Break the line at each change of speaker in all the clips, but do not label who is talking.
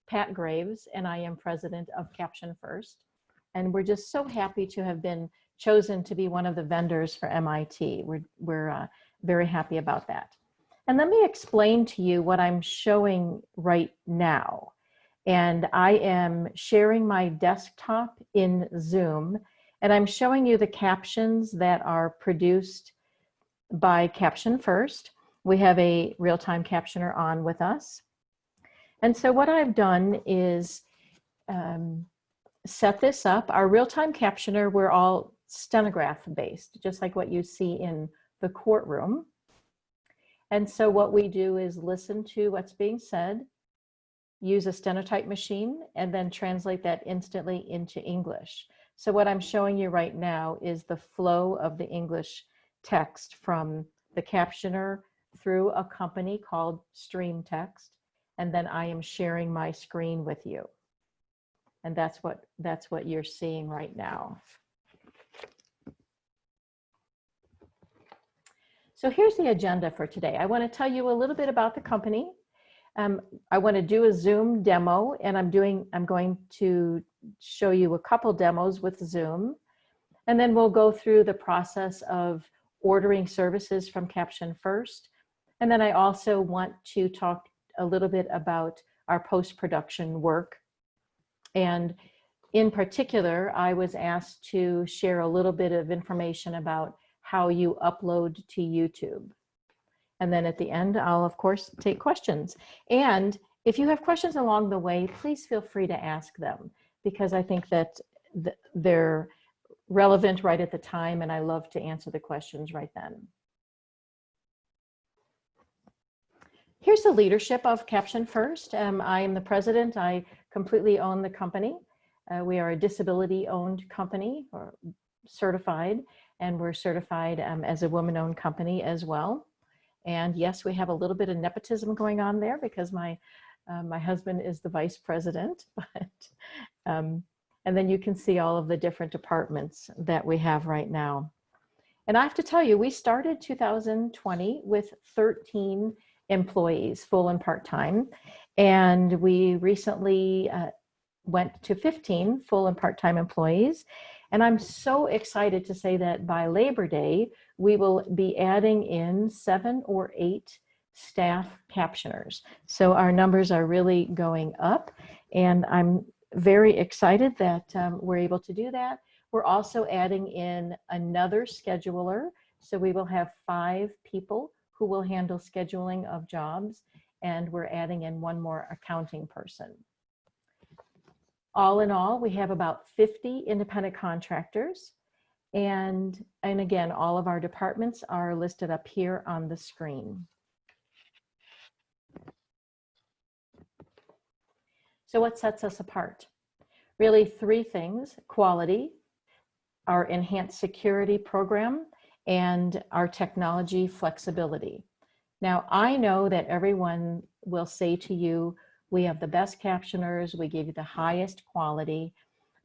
Pat Graves, and I am president of Caption First. And we're just so happy to have been chosen to be one of the vendors for MIT. We're very happy about that. And let me explain to you what I'm showing right now. And I am sharing my desktop in Zoom, and I'm showing you the captions that are produced by Caption First. We have a real-time captioner on with us. And so what I've done is set this up. Our real-time captioner, we're all stenograph based, just like what you see in the courtroom. And so what we do is listen to what's being said, use a stenotype machine, and then translate that instantly into English. So what I'm showing you right now is the flow of the English text from the captioner through a company called Stream Text, and then I am sharing my screen with you. And that's what you're seeing right now. So here's the agenda for today. I want to tell you a little bit about the company. I want to do a Zoom demo, and I'm going to show you a couple demos with Zoom. And then we'll go through the process of ordering services from Caption First. And then I also want to talk a little bit about our post-production work. And in particular, I was asked to share a little bit of information about how you upload to YouTube. And then at the end, I'll of course take questions. And if you have questions along the way, please feel free to ask them, because I think that they're relevant right at the time, and I love to answer the questions right then. Here's the leadership of Caption First. I am the president. I completely own the company. We are a disability-owned company, or certified, and we're certified as a woman-owned company as well. And yes, we have a little bit of nepotism going on there because my husband is the vice president. But, and then you can see all of the different departments that we have right now. And I have to tell you, we started 2020 with 13 employees, full and part-time. And we recently went to 15 full and part-time employees. And I'm so excited to say that by Labor Day, we will be adding in 7 or 8 staff captioners. So our numbers are really going up, and I'm very excited that we're able to do that. We're also adding in another scheduler. So we will have 5 people who will handle scheduling of jobs, and we're adding in 1 more accounting person. All in all, we have about 50 independent contractors. And again, all of our departments are listed up here on the screen. So what sets us apart? Really 3 things: quality, our enhanced security program, and our technology flexibility. Now, I know that everyone will say to you, we have the best captioners, we give you the highest quality,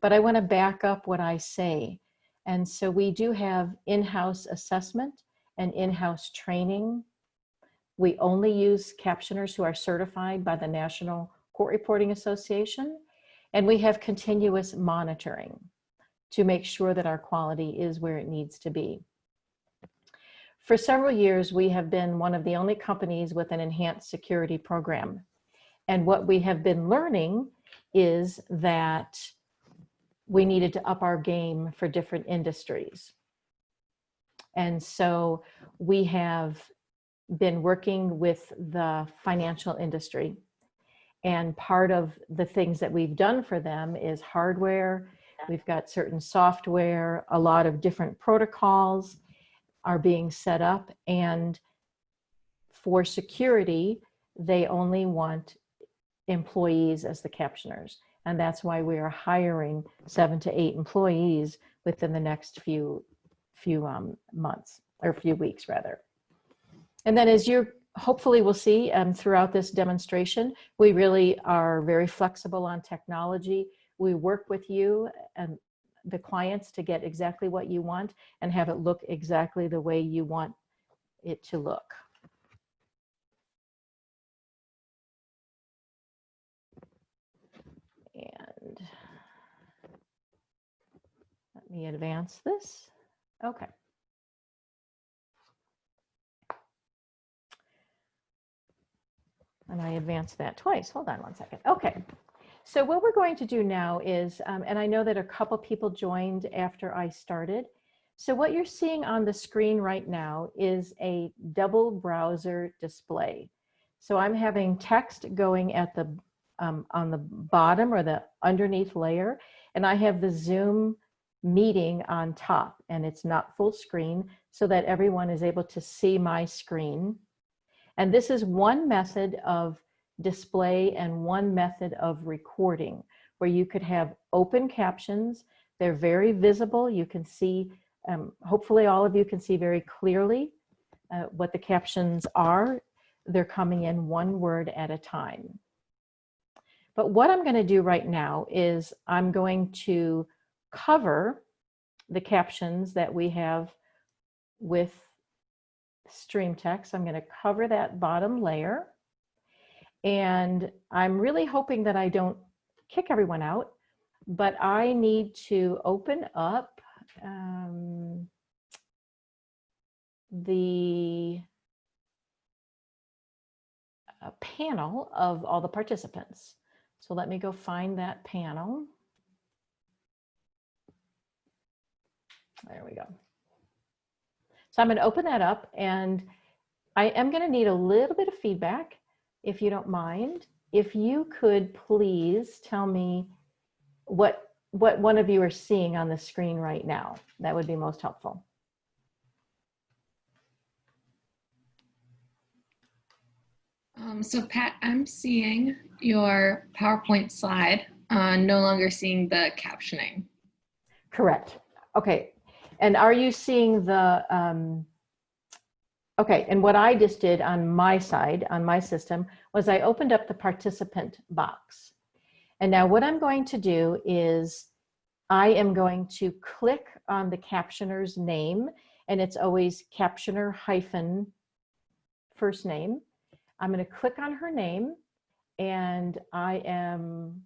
but I want to back up what I say. And so we do have in-house assessment and in-house training. We only use captioners who are certified by the National Court Reporting Association, and we have continuous monitoring to make sure that our quality is where it needs to be. For several years, we have been one of the only companies with an enhanced security program. And what we have been learning is that we needed to up our game for different industries. And so we have been working with the financial industry. And part of the things that we've done for them is hardware. We've got certain software, a lot of different protocols are being set up. And for security, they only want employees as the captioners. And that's why we are hiring 7 to 8 employees within the next few months, or few weeks rather. And then as you hopefully will see throughout this demonstration, we really are very flexible on technology. We work with you and the clients to get exactly what you want and have it look exactly the way you want it to look. And let me advance this. Okay. And I advanced that twice. Hold on one second. Okay. So what we're going to do now is, and I know that a couple people joined after I started. So what you're seeing on the screen right now is a double browser display. So I'm having text going at the on the bottom or the underneath layer, and I have the Zoom meeting on top, and it's not full screen so that everyone is able to see my screen. And this is one method of display and one method of recording where you could have open captions. They're very visible. You can see, hopefully all of you can see very clearly what the captions are. They're coming in one word at a time. But what I'm going to do right now is I'm going to cover the captions that we have with stream text. I'm going to cover that bottom layer. And I'm really hoping that I don't kick everyone out, but I need to open up the panel of all the participants. So let me go find that panel. There we go. So I'm going to open that up, and I am going to need a little bit of feedback, if you don't mind. If you could please tell me what one of you are seeing on the screen right now, that would be most helpful.
So Pat, I'm seeing your PowerPoint slide, no longer seeing the captioning.
Correct. Okay. And are you seeing the, okay, and what I just did on my side, on my system, was I opened up the participant box. And now what I'm going to do is I am going to click on the captioner's name, and it's always captioner hyphen first name. I'm going to click on her name, and I am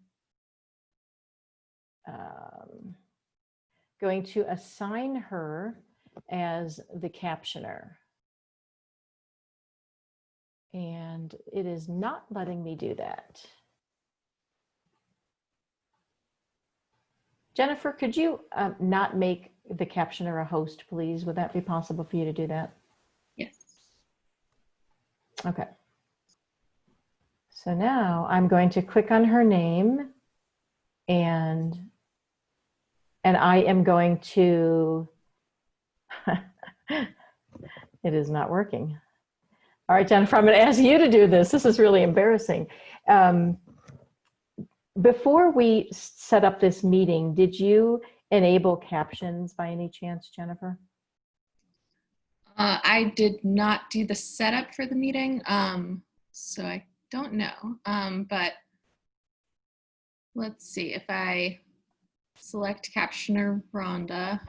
going to assign her as the captioner. And it is not letting me do that. Jennifer, could you not make the captioner a host, please? Would that be possible for you to do that?
Yes.
Okay. So now I'm going to click on her name, and I am going to, it is not working. All right, Jennifer, I'm going to ask you to do this. This is really embarrassing. Before we set up this meeting, did you enable captions by any chance, Jennifer?
I did not do the setup for the meeting, so I don't know. But let's see, if I select Captioner Rhonda.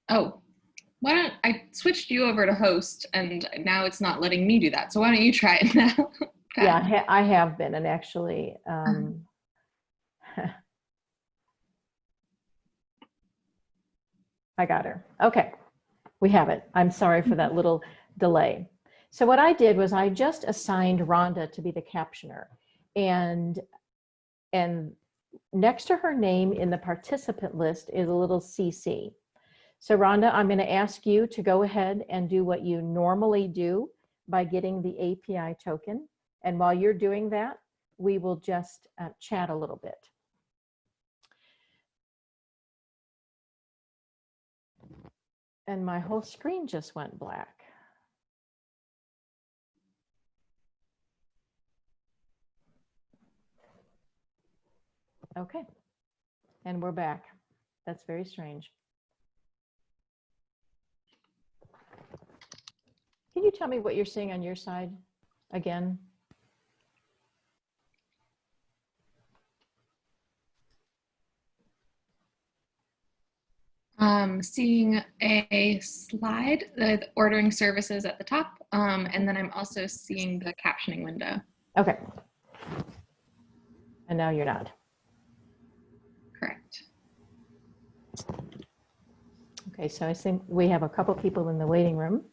Oh, why don't I switched you over to host, and now it's not letting me do that. So why don't you try it now?
Yeah, I have been, and actually, I got her. Okay, we have it. I'm sorry for that little delay. So what I did was I just assigned Rhonda to be the captioner, and next to her name in the participant list is a little CC. So Rhonda, I'm going to ask you to go ahead and do what you normally do by getting the API token. And while you're doing that, we will just chat a little bit. And my whole screen just went black. Okay, and we're back. That's very strange. Can you tell me what you're seeing on your side again?
Seeing a slide with ordering services at the top, and then I'm also seeing the captioning window.
Okay, And now you're not.
Correct.
Okay, so I think we have a couple people in the waiting room.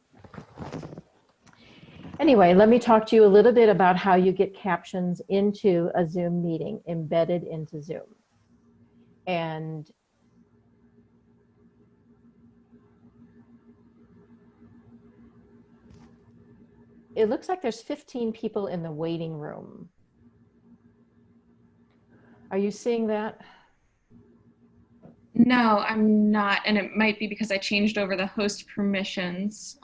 Anyway, let me talk to you a little bit about how you get captions into a Zoom meeting, embedded into Zoom. And it looks like there's 15 people in the waiting room. Are you seeing that?
No, I'm not, and it might be because I changed over the host permissions.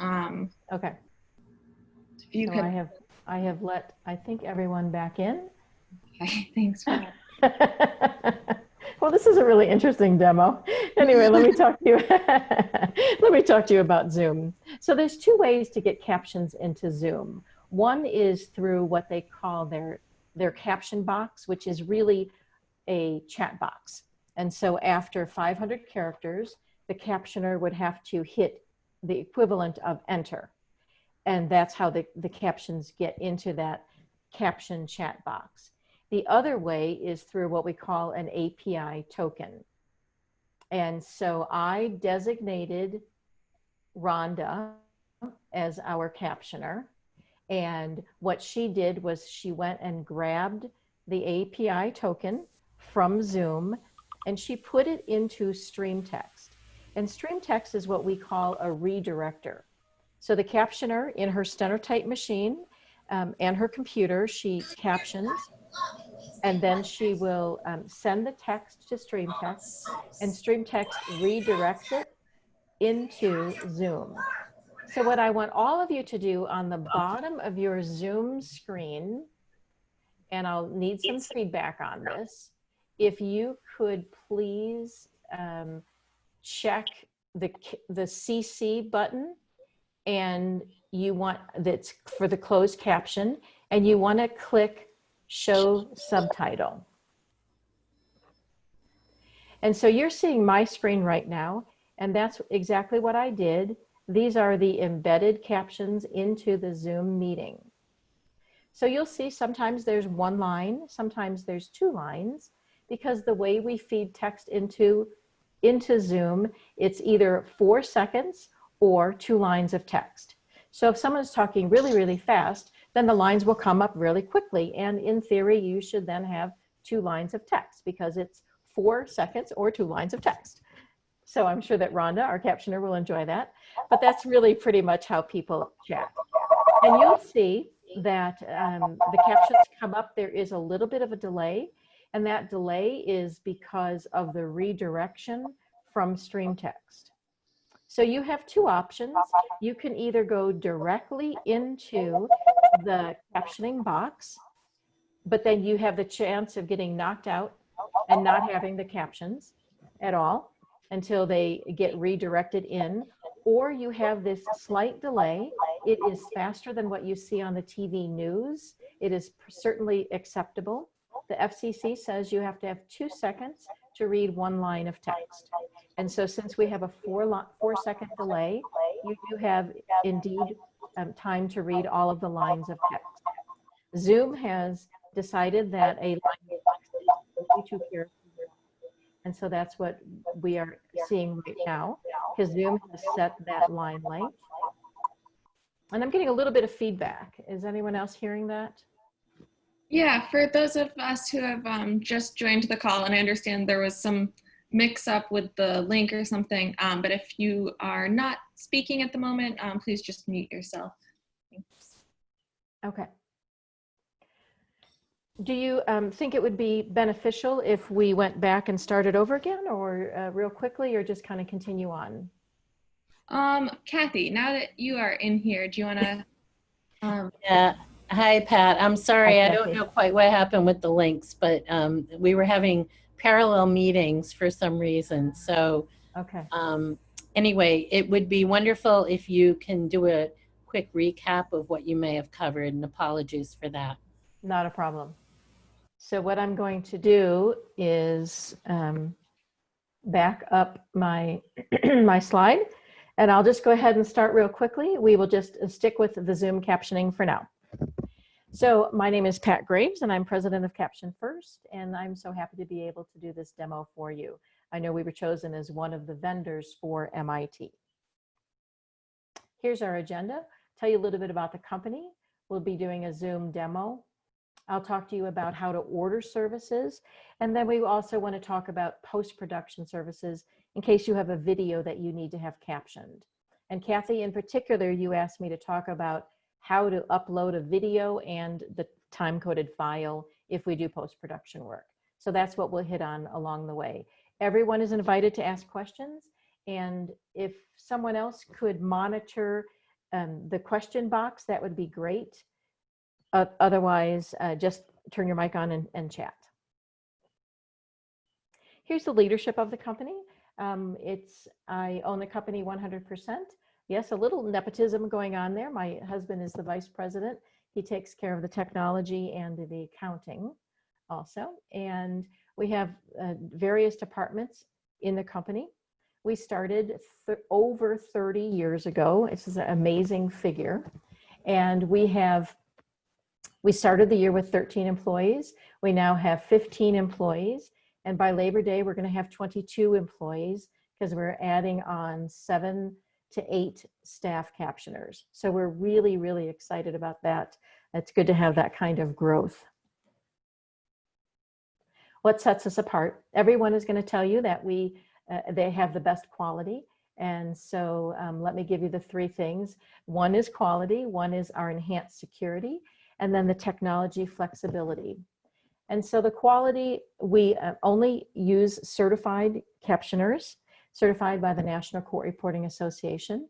Okay.
If you
So
could.
I have let, I think, everyone back in.
Okay, thanks for that.
Well, this is a really interesting demo. Anyway, let me talk to you. Let me talk to you about Zoom. So there's two ways to get captions into Zoom. One is through what they call their caption box, which is really a chat box. And so after 500 characters, the captioner would have to hit the equivalent of enter. And that's how the captions get into that caption chat box. The other way is through what we call an API token. And so I designated Rhonda as our captioner. And what she did was she went and grabbed the API token from Zoom and she put it into stream text. And stream text is what we call a redirector. So the captioner in her stenotype machine and her computer, she captions, and then she will send the text to stream text, and stream text redirects it into Zoom. So what I want all of you to do on the bottom of your Zoom screen, and I'll need some feedback on this, if you could please check the CC button, and you want, that's for the closed caption, and you want to click show subtitle. And so you're seeing my screen right now, and that's exactly what I did. These are the embedded captions into the Zoom meeting. So you'll see sometimes there's one line, sometimes there's two lines, because the way we feed text into Zoom, it's either 4 seconds or 2 lines of text. So if someone's talking really, really fast, then the lines will come up really quickly. And in theory, you should then have 2 lines of text because it's 4 seconds or 2 lines of text. So I'm sure that Rhonda, our captioner, will enjoy that. But that's really pretty much how people chat. And you'll see that the captions come up. There is a little bit of a delay. And that delay is because of the redirection from stream text. So you have 2 options. You can either go directly into the captioning box, but then you have the chance of getting knocked out and not having the captions at all until they get redirected in, or you have this slight delay. It is faster than what you see on the TV news. It is certainly acceptable. The FCC says you have to have 2 seconds to read 1 line of text. And so since we have a 4-second delay, you do have indeed time to read all of the lines of text. Zoom has decided that a line of text is 42 characters. And so that's what we are seeing right now, because Zoom has set that line length. And I'm getting a little bit of feedback. Is anyone else hearing that?
Yeah, for those of us who have just joined the call, and I understand there was some mix up with the link or something, but if you are not speaking at the moment, please just mute yourself. Thanks.
Okay. Do you think it would be beneficial if we went back and started over again, or real quickly, or just kind of continue on?
Kathy, now that you are in here, do you want to?
Yeah. Hi, Pat. I'm sorry.
Hi,
I don't
Kathy.
know quite what happened with the links, but we were having parallel meetings for some reason. So
Okay.
Anyway, it would be wonderful if you can do a quick recap of what you may have covered, and apologies for that.
Not a problem. So what I'm going to do is back up my my slide, and I'll just go ahead and start real quickly. We will just stick with the Zoom captioning for now. So my name is Pat Graves and I'm president of Caption First, and I'm so happy to be able to do this demo for you. I know we were chosen as one of the vendors for MIT. Here's our agenda. Tell you a little bit about the company. We'll be doing a Zoom demo. I'll talk to you about how to order services, and then we also want to talk about post-production services in case you have a video that you need to have captioned. And Kathy, in particular, you asked me to talk about how to upload a video and the time-coded file if we do post-production work. So that's what we'll hit on along the way. Everyone is invited to ask questions, and if someone else could monitor the question box, that would be great. Otherwise, just turn your mic on and chat. Here's the leadership of the company. I own the company 100%. Yes, a little nepotism going on there. My husband is the vice president. He takes care of the technology and the accounting also. And we have various departments in the company. We started over 30 years ago. It's an amazing figure. And we started the year with 13 employees. We now have 15 employees. And by Labor Day, we're going to have 22 employees because we're adding on 7 to 8 staff captioners. So we're really, really excited about that. It's good to have that kind of growth. What sets us apart? Everyone is going to tell you that they have the best quality. And so let me give you the 3 things. One is quality, one is our enhanced security, and then the technology flexibility. And so the quality, we only use certified captioners, certified by the National Court Reporting Association.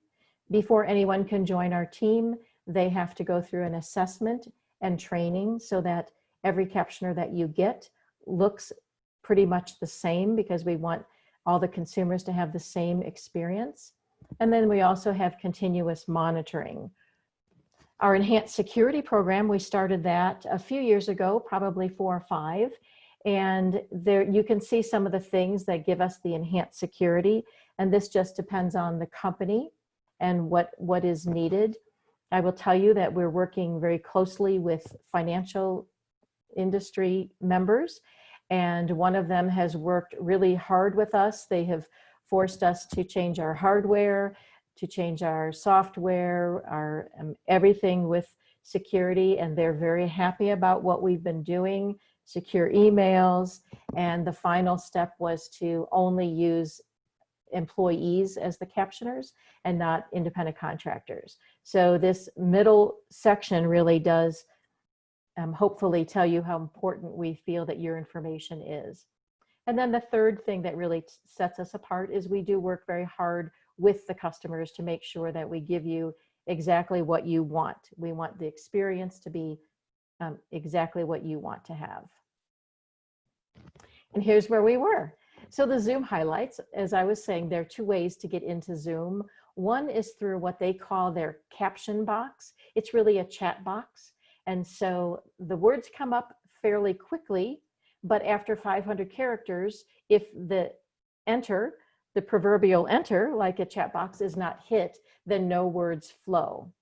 Before anyone can join our team, they have to go through an assessment and training so that every captioner that you get looks pretty much the same, because we want all the consumers to have the same experience. And then we also have continuous monitoring. Our enhanced security program, we started that a few years ago, probably 4 or 5. And there you can see some of the things that give us the enhanced security. And this just depends on the company and what is needed. I will tell you that we're working very closely with financial industry members. And one of them has worked really hard with us. They have forced us to change our hardware, to change our software, our everything with security, and they're very happy about what we've been doing, secure emails, and the final step was to only use employees as the captioners and not independent contractors. So this middle section really does hopefully tell you how important we feel that your information is. And then the third thing that really sets us apart is we do work very hard with the customers to make sure that we give you exactly what you want. We want the experience to be exactly what you want to have. And here's where we were. So the Zoom highlights, as I was saying, there are 2 ways to get into Zoom. One is through what they call their caption box. It's really a chat box. And so the words come up fairly quickly, but after 500 characters, if the proverbial enter, like a chat box, is not hit, then no words flow.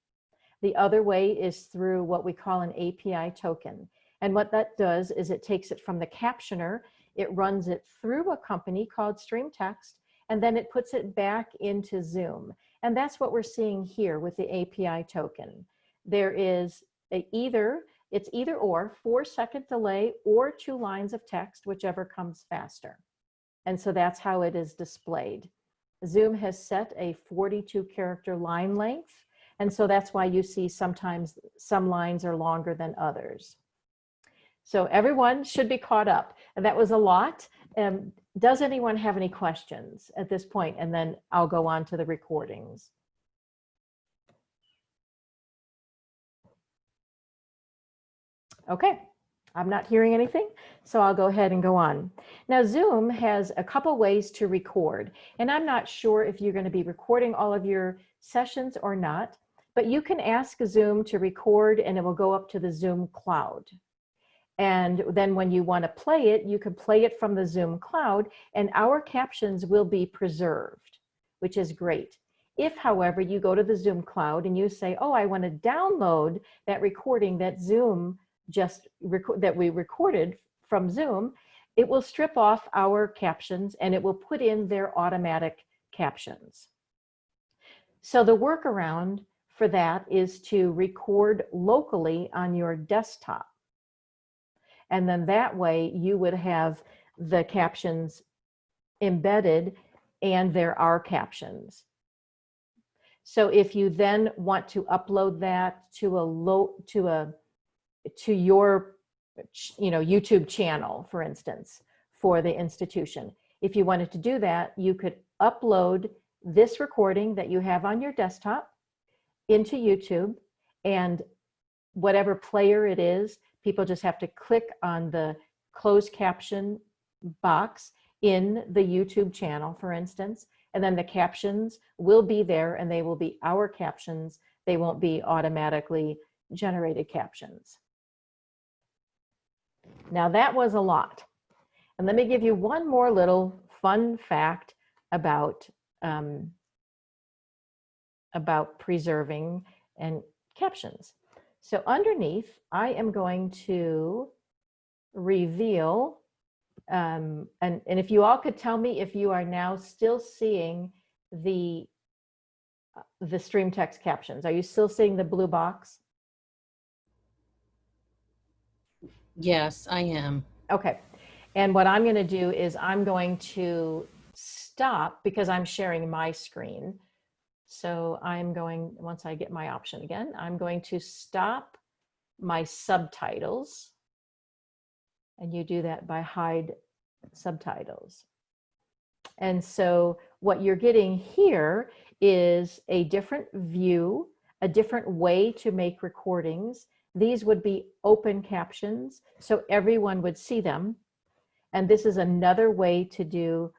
The other way is through what we call an API token. And what that does is it takes it from the captioner, it runs it through a company called StreamText, and then it puts it back into Zoom. And that's what we're seeing here with the API token. There is it's either or, 4-second delay or 2 lines of text, whichever comes faster. And so that's how it is displayed. Zoom has set a 42-character line length, and so that's why you see sometimes some lines are longer than others. So everyone should be caught up. And that was a lot. Does anyone have any questions at this point? And then I'll go on to the recordings. Okay, I'm not hearing anything, so I'll go ahead and go on. Now, Zoom has a couple ways to record, and I'm not sure if you're going to be recording all of your sessions or not, but you can ask Zoom to record and it will go up to the Zoom cloud. And then when you want to play it, you can play it from the Zoom cloud and our captions will be preserved, which is great. If, however, you go to the Zoom cloud and you say, oh, I want to download that recording that Zoom that we recorded from Zoom, it will strip off our captions and it will put in their automatic captions. So the workaround for that is to record locally on your desktop. And then that way you would have the captions embedded and there are captions. So if you then want to upload that to your YouTube channel, for instance, for the institution, if you wanted to do that, you could upload this recording that you have on your desktop into YouTube, and whatever player it is, people just have to click on the closed caption box in the YouTube channel, for instance, and then the captions will be there and they will be our captions. They won't be automatically generated captions. Now that was a lot. And let me give you one more little fun fact about preserving and captions. So underneath, I am going to reveal, and if you all could tell me if you are now still seeing the stream text captions. Are you still seeing the blue box?
Yes, I am.
Okay. And what I'm going to do is I'm going to stop because I'm sharing my screen. So I'm going, once I get my option again, I'm going to stop my subtitles. And you do that by hide subtitles. And so what you're getting here is a different view, a different way to make recordings. These would be open captions, so everyone would see them. And this is another way to do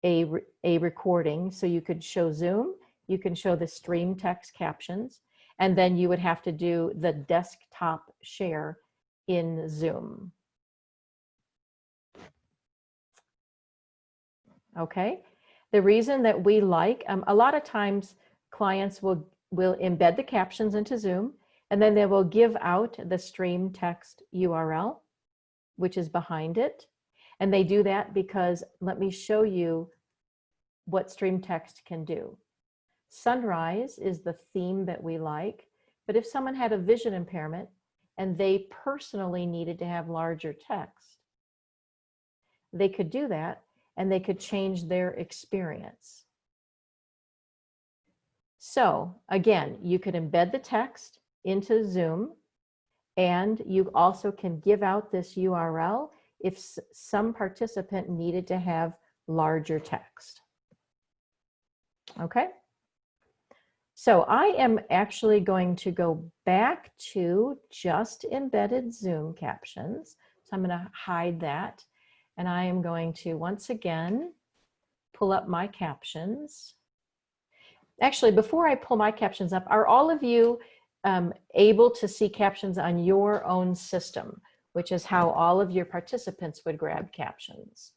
a recording. So you could show Zoom, you can show the stream text captions, and then you would have to do the desktop share in Zoom. Okay, the reason that we like, a lot of times clients will embed the captions into Zoom, and then they will give out the stream text URL, which is behind it. And they do that because, let me show you what stream text can do. Sunrise is the theme that we like, but if someone had a vision impairment and they personally needed to have larger text, they could do that and they could change their experience. So again, you could embed the text into Zoom, and you also can give out this URL if some participant needed to have larger text. Okay, so I am actually going to go back to just embedded Zoom captions. So I'm going to hide that, and I am going to once again pull up my captions. Actually, before I pull my captions up, are all of you able to see captions on your own system, which is how all of your participants would grab captions?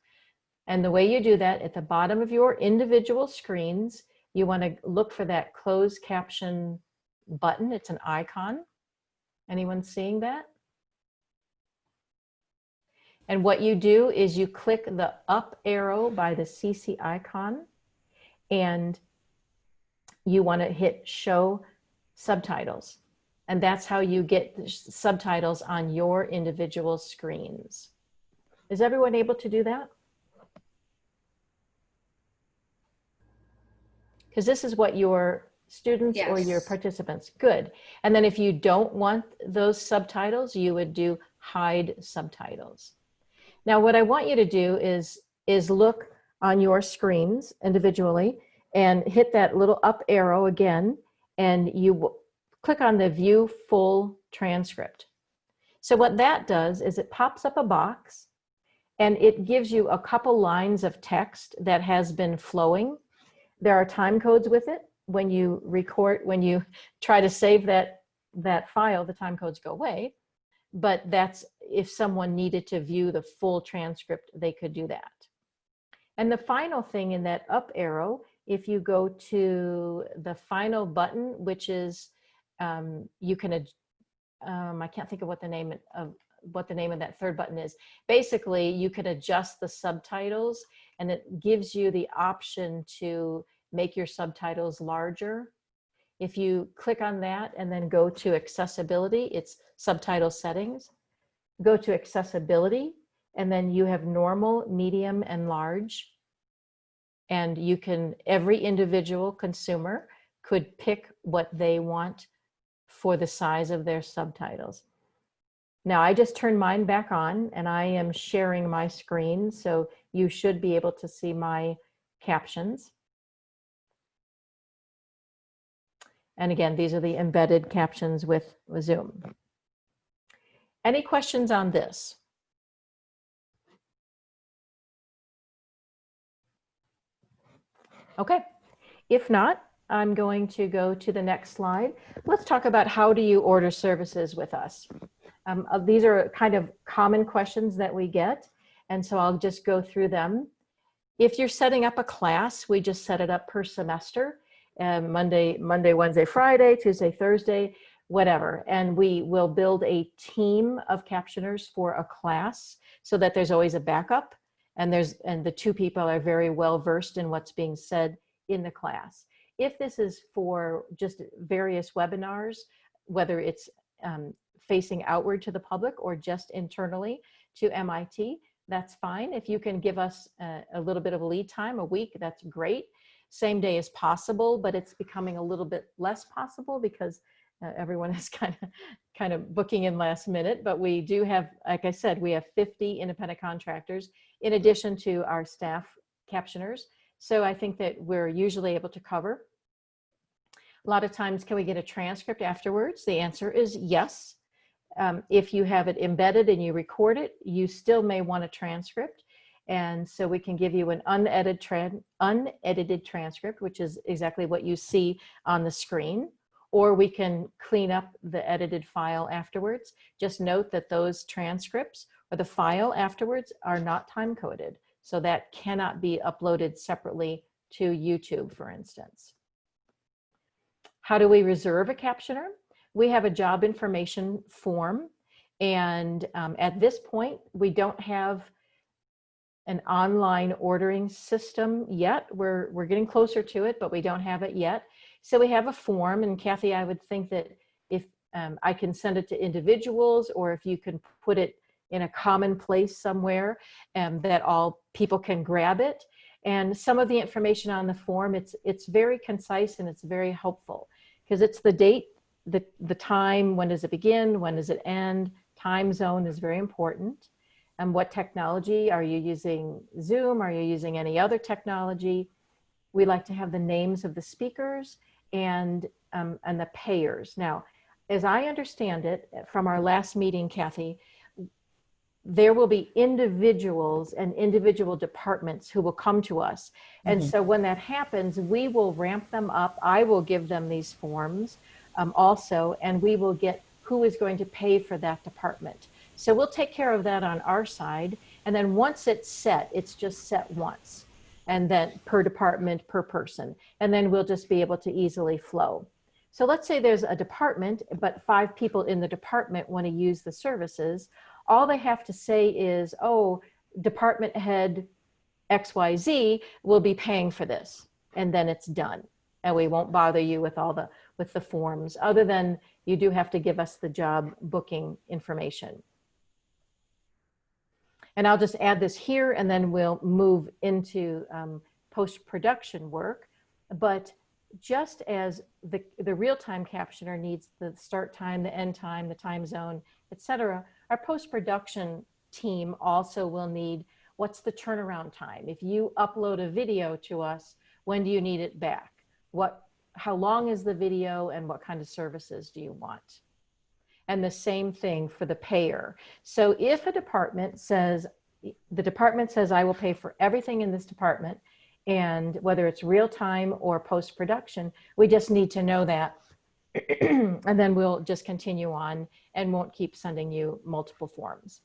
And the way you do that, at the bottom of your individual screens, you want to look for that closed caption button. It's an icon. Anyone seeing that? And what you do is you click the up arrow by the CC icon, and you want to hit show subtitles. And that's how you get the subtitles on your individual screens. Is everyone able to do that? Because this is what your students or your participants, good. And then if you don't want those subtitles, you would do hide subtitles. Now what I want you to do is look on your screens individually and hit that little up arrow again, and you click on the view full transcript. So what that does is it pops up a box and it gives you a couple lines of text that has been flowing. There are time codes with it. When you record, when you try to save that file, the time codes go away. But that's if someone needed to view the full transcript, they could do that. And the final thing in that up arrow if you go to the final button, which is you can I can't think of what the name of that third button is. Basically, you can adjust the subtitles, and it gives you the option to make your subtitles larger. If you click on that and then go to accessibility, it's subtitle settings. Go to accessibility, and then you have normal, medium, and large. And you can, every individual consumer could pick what they want for the size of their subtitles. Now I just turned mine back on and I am sharing my screen, so you should be able to see my captions. And again, these are the embedded captions with Zoom. Any questions on this? Okay, if not, I'm going to go to the next slide. Let's talk about how do you order services with us. These are kind of common questions that we get, and so I'll just go through them. If you're setting up a class, we just set it up per semester, Monday, Wednesday, Friday, Tuesday, Thursday, whatever. And we will build a team of captioners for a class so that there's always a backup, and the two people are very well versed in what's being said in the class. If this is for just various webinars, whether it's facing outward to the public or just internally to MIT, that's fine. If you can give us a little bit of a lead time, a week, that's great. Same day is possible, but it's becoming a little bit less possible because everyone is kind of booking in last minute. But we do have, like I said, we have 50 independent contractors in addition to our staff captioners. So I think that we're usually able to cover. A lot of times, can we get a transcript afterwards? The answer is yes. If you have it embedded and you record it, you still may want a transcript. And so we can give you an unedited transcript, which is exactly what you see on the screen, or we can clean up the edited file afterwards. Just note that those transcripts or the file afterwards are not time coded. So that cannot be uploaded separately to YouTube, for instance. How do we reserve a captioner? We have a job information form, and at this point, we don't have an online ordering system yet. We're getting closer to it, but we don't have it yet. So we have a form, and Kathy, I would think that if I can send it to individuals, or if you can put it in a common place somewhere that all people can grab it. And some of the information on the form, it's very concise and it's very helpful because it's the date, the time, when does it begin, when does it end, time zone is very important. And what technology, are you using Zoom, are you using any other technology? We like to have the names of the speakers and the payers. Now, as I understand it from our last meeting, Kathy, there will be individuals and individual departments who will come to us. And so when that happens, we will ramp them up. I will give them these forms also, and we will get who is going to pay for that department. So we'll take care of that on our side. And then once it's set, it's just set once, and then per department, per person. And then we'll just be able to easily flow. So let's say there's a department, but 5 people in the department want to use the services. All they have to say is, oh, department head XYZ will be paying for this. And then it's done. And we won't bother you with with the forms, other than you do have to give us the job booking information. And I'll just add this here, and then we'll move into post-production work. But just as the real-time captioner needs the start time, the end time, the time zone, etc., our post-production team also will need, what's the turnaround time? If you upload a video to us, when do you need it back? How long is the video, and what kind of services do you want? And the same thing for the payer. So if a department says, I will pay for everything in this department, and whether it's real time or post-production, we just need to know that. And then we'll just continue on and won't keep sending you multiple forms.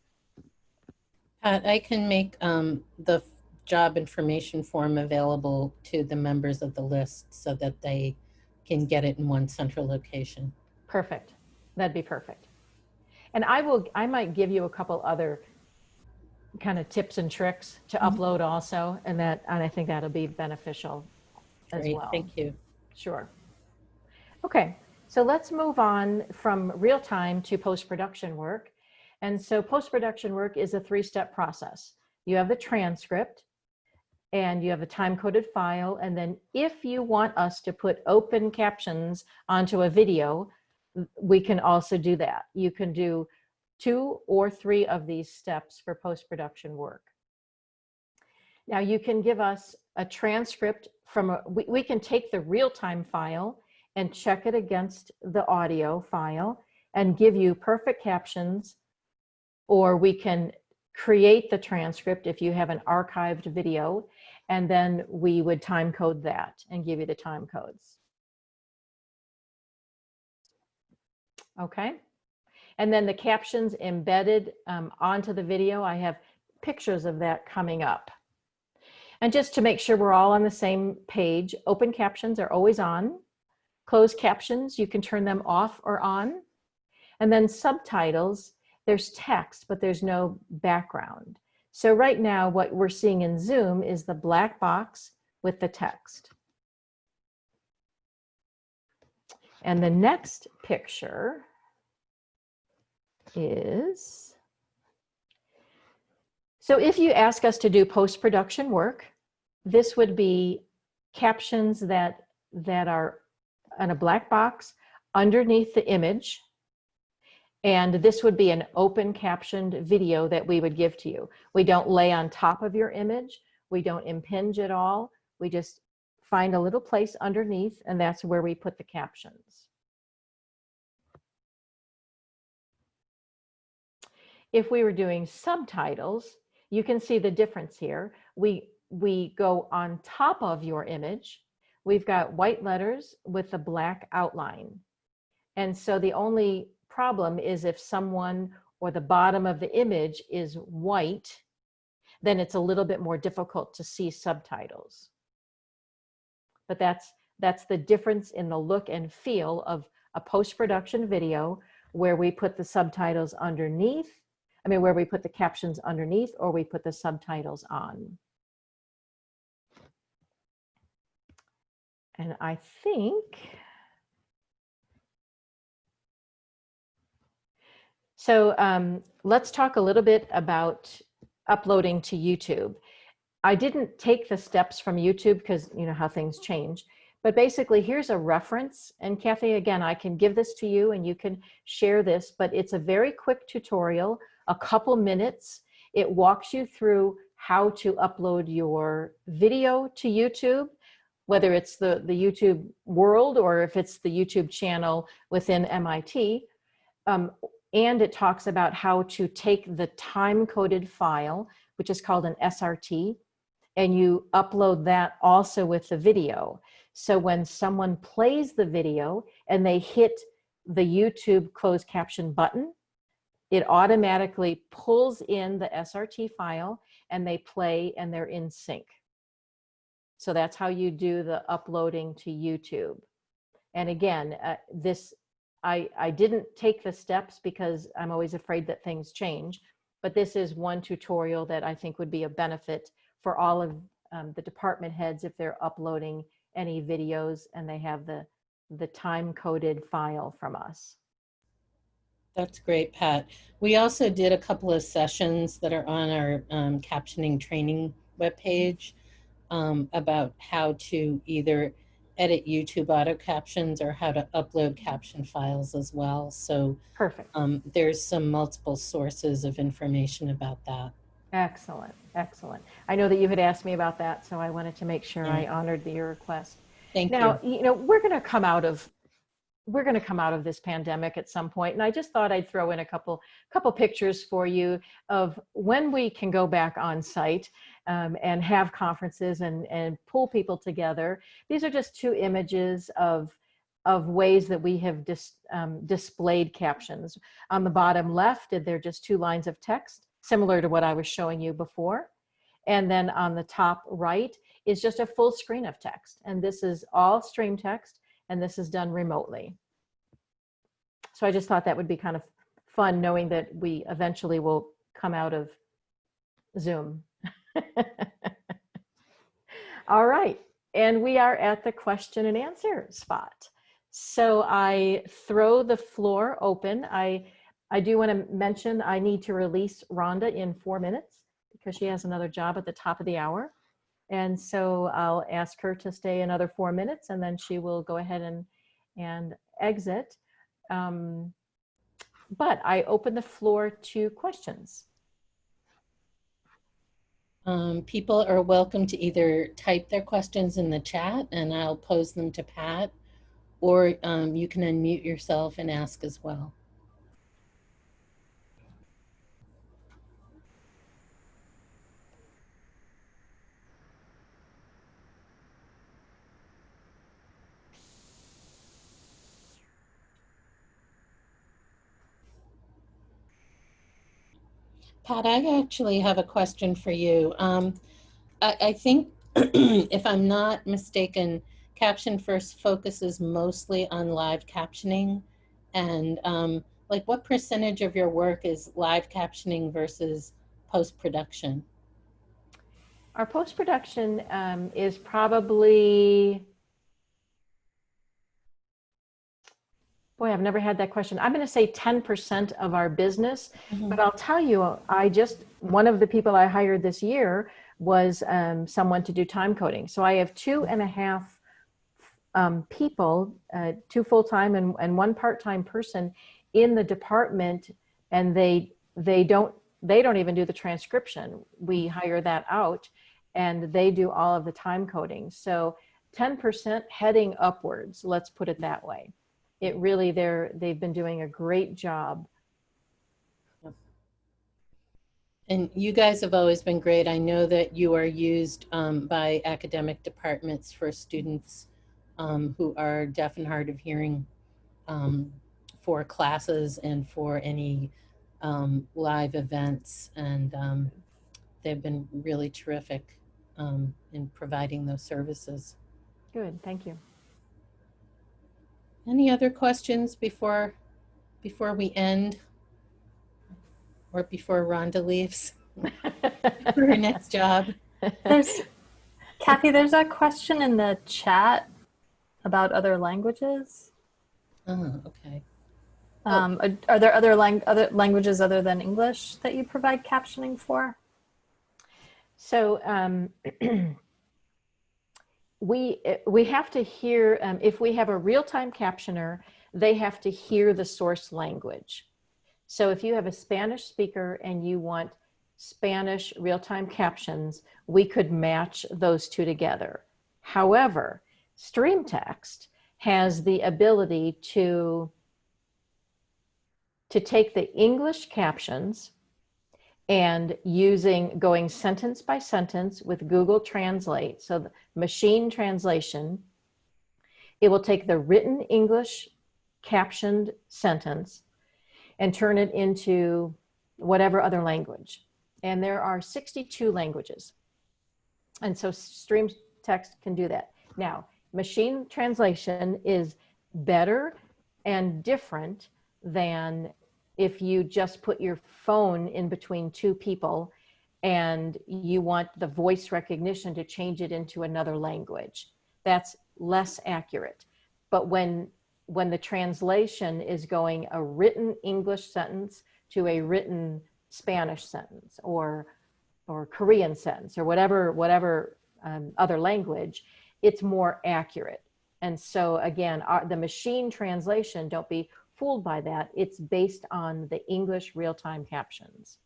Pat, I can make the job information form available to the members of the list so that they can get it in one central location.
Perfect. That'd be perfect. And I might give you a couple other kind of tips and tricks to upload also, and I think that'll be beneficial as
Great,
well.
thank you.
Sure. Okay, so let's move on from real time to post-production work. And so post-production work is a 3-step process. You have the transcript, and you have a time-coded file, and then if you want us to put open captions onto a video, we can also do that. You can do 2 or 3 of these steps for post-production work. Now you can give us a transcript from we can take the real-time file and check it against the audio file and give you perfect captions, or we can create the transcript if you have an archived video, and then we would time code that and give you the time codes. Okay. And then the captions embedded onto the video, I have pictures of that coming up. And just to make sure we're all on the same page, open captions are always on. Closed captions, you can turn them off or on. And then subtitles, there's text, but there's no background. So right now, what we're seeing in Zoom is the black box with the text. And the next picture is, so if you ask us to do post-production work, this would be captions that are on a black box underneath the image, and this would be an open captioned video that we would give to you. We don't lay on top of your image, we don't impinge at all, we just find a little place underneath, and that's where we put the captions. If we were doing subtitles, you can see the difference here. We go on top of your image. We've got white letters with a black outline. And so the only problem is if someone or the bottom of the image is white, then it's a little bit more difficult to see subtitles. But that's the difference in the look and feel of a post-production video where we put the subtitles underneath, where we put the captions underneath, or we put the subtitles on. And I think, so let's talk a little bit about uploading to YouTube. I didn't take the steps from YouTube because you know how things change, but basically here's a reference. And Kathy, again, I can give this to you and you can share this, but it's a very quick tutorial, a couple minutes. It walks you through how to upload your video to YouTube, whether it's the YouTube world or if it's the YouTube channel within MIT. And it talks about how to take the time-coded file, which is called an SRT, and you upload that also with the video. So when someone plays the video and they hit the YouTube closed caption button, it automatically pulls in the SRT file and they play and they're in sync. So that's how you do the uploading to YouTube. And again, I didn't take the steps because I'm always afraid that things change, but this is one tutorial that I think would be a benefit for all of the department heads if they're uploading any videos and they have the time-coded file from us.
That's great, Pat. We also did a couple of sessions that are on our captioning training webpage about how to either edit YouTube auto captions or how to upload caption files as well. So
Perfect.
There's some multiple sources of information about that.
Excellent, excellent. I know that you had asked me about that, so I wanted to make sure
Yeah.
I honored your request.
Thank
Now,
you.
you know, we're going to come out of this pandemic at some point, and I just thought I'd throw in a couple pictures for you of when we can go back on site and have conferences and pull people together. These are just 2 images of ways that we have displayed captions. On the bottom left, they're just 2 lines of text, similar to what I was showing you before. And then on the top right is just a full screen of text. And this is all stream text, and this is done remotely. So I just thought that would be kind of fun, knowing that we eventually will come out of Zoom. All right, and we are at the question and answer spot. So I throw the floor open. I do want to mention I need to release Rhonda in 4 minutes because she has another job at the top of the hour. And so I'll ask her to stay another 4 minutes, and then she will go ahead and exit. But I open the floor to questions.
People are welcome to either type their questions in the chat and I'll pose them to Pat, or you can unmute yourself and ask as well. Pat, I actually have a question for you. I think, if I'm not mistaken, Caption First focuses mostly on live captioning. And like, what percentage of your work is live captioning versus post-production?
Our post-production is probably, boy, I've never had that question. I'm going to say 10% of our business, but I'll tell you, one of the people I hired this year was someone to do time coding. So I have 2.5 people, 2 full-time and 1 part-time person in the department, and they don't even do the transcription. We hire that out, and they do all of the time coding. So 10% heading upwards, let's put it that way. It really, they've been doing a great job.
And you guys have always been great. I know that you are used by academic departments for students who are deaf and hard of hearing, for classes and for any live events. And they've been really terrific in providing those services.
Good, thank you.
Any other questions before we end, or before Rhonda leaves for her next job?
Kathy, there's a question in the chat about other languages.
Oh, okay.
Are there other languages other than English that you provide captioning for?
So we have to hear, if we have a real-time captioner, they have to hear the source language. So if you have a Spanish speaker and you want Spanish real-time captions, we could match those two together. However, stream text has the ability to take the English captions and going sentence by sentence with Google Translate, so the machine translation, it will take the written English captioned sentence and turn it into whatever other language. And there are 62 languages. And so stream text can do that. Now, machine translation is better and different than if you just put your phone in between 2 people and you want the voice recognition to change it into another language. That's less accurate. But when the translation is going a written English sentence to a written Spanish sentence or Korean sentence or whatever other language, it's more accurate. And so again, the machine translation, don't be fooled by that. It's based on the English real-time captions.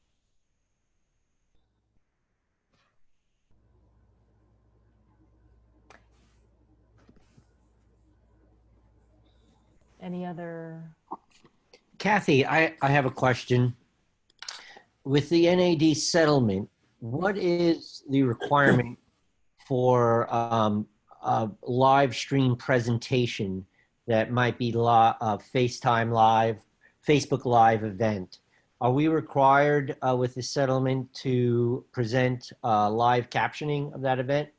Any other?
Kathy, I have a question. With the NAD settlement, what is the requirement for a live stream presentation that might be FaceTime Live, Facebook Live event? Are we required with the settlement to present live captioning of that event?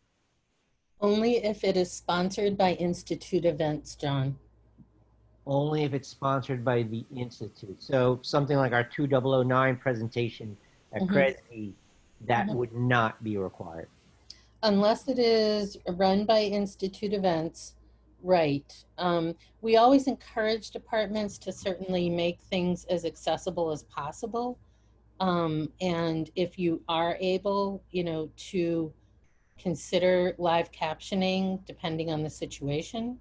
Only if it is sponsored by Institute Events, John.
Only if it's sponsored by the Institute. So something like our 2009 presentation at Kresge, that would not be required.
Unless it is run by Institute Events, right. We always encourage departments to certainly make things as accessible as possible. And if you are able, you know, to consider live captioning depending on the situation,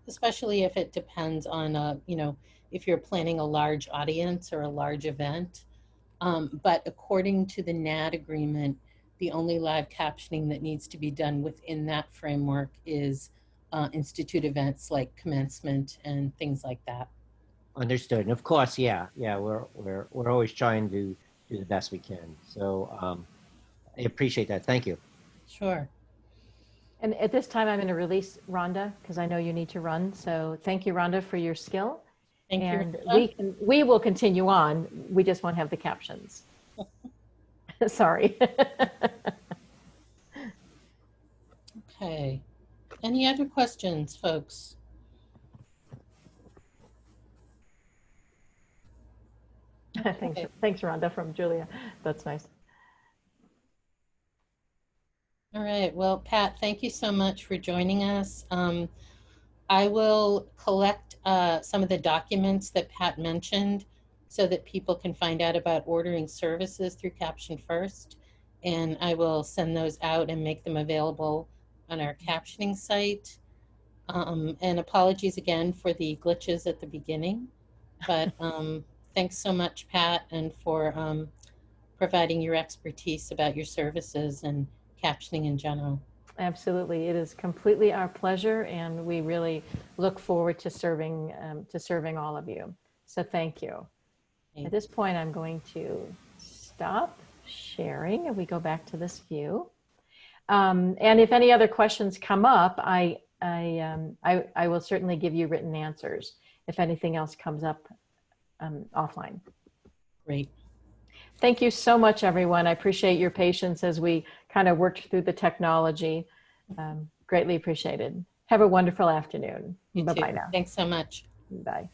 especially if it depends on, you know, if you're planning a large audience or a large event. But according to the NAD agreement, the only live captioning that needs to be done within that framework is institute events like commencement and things like that.
Understood. And of course, yeah, we're always trying to do the best we can. So I appreciate that. Thank you.
Sure.
And at this time, I'm going to release Rhonda because I know you need to run. So thank you, Rhonda, for your skill.
Thank
And
you.
we will continue on. We just won't have the captions. Sorry.
Okay. Any other questions, folks?
Thanks, Rhonda, from Julia. That's nice.
All right. Well, Pat, thank you so much for joining us. I will collect some of the documents that Pat mentioned so that people can find out about ordering services through Caption First. And I will send those out and make them available on our captioning site. And apologies again for the glitches at the beginning. But thanks so much, Pat, and for providing your expertise about your services and captioning in general.
Absolutely. It is completely our pleasure, and we really look forward to serving all of you. So thank you. At this point, I'm going to stop sharing, and we go back to this view. And if any other questions come up, I will certainly give you written answers if anything else comes up offline.
Great.
Thank you so much, everyone. I appreciate your patience as we kind of worked through the technology. Greatly appreciated. Have a wonderful afternoon. Bye-bye now.
Thanks so much.
Bye.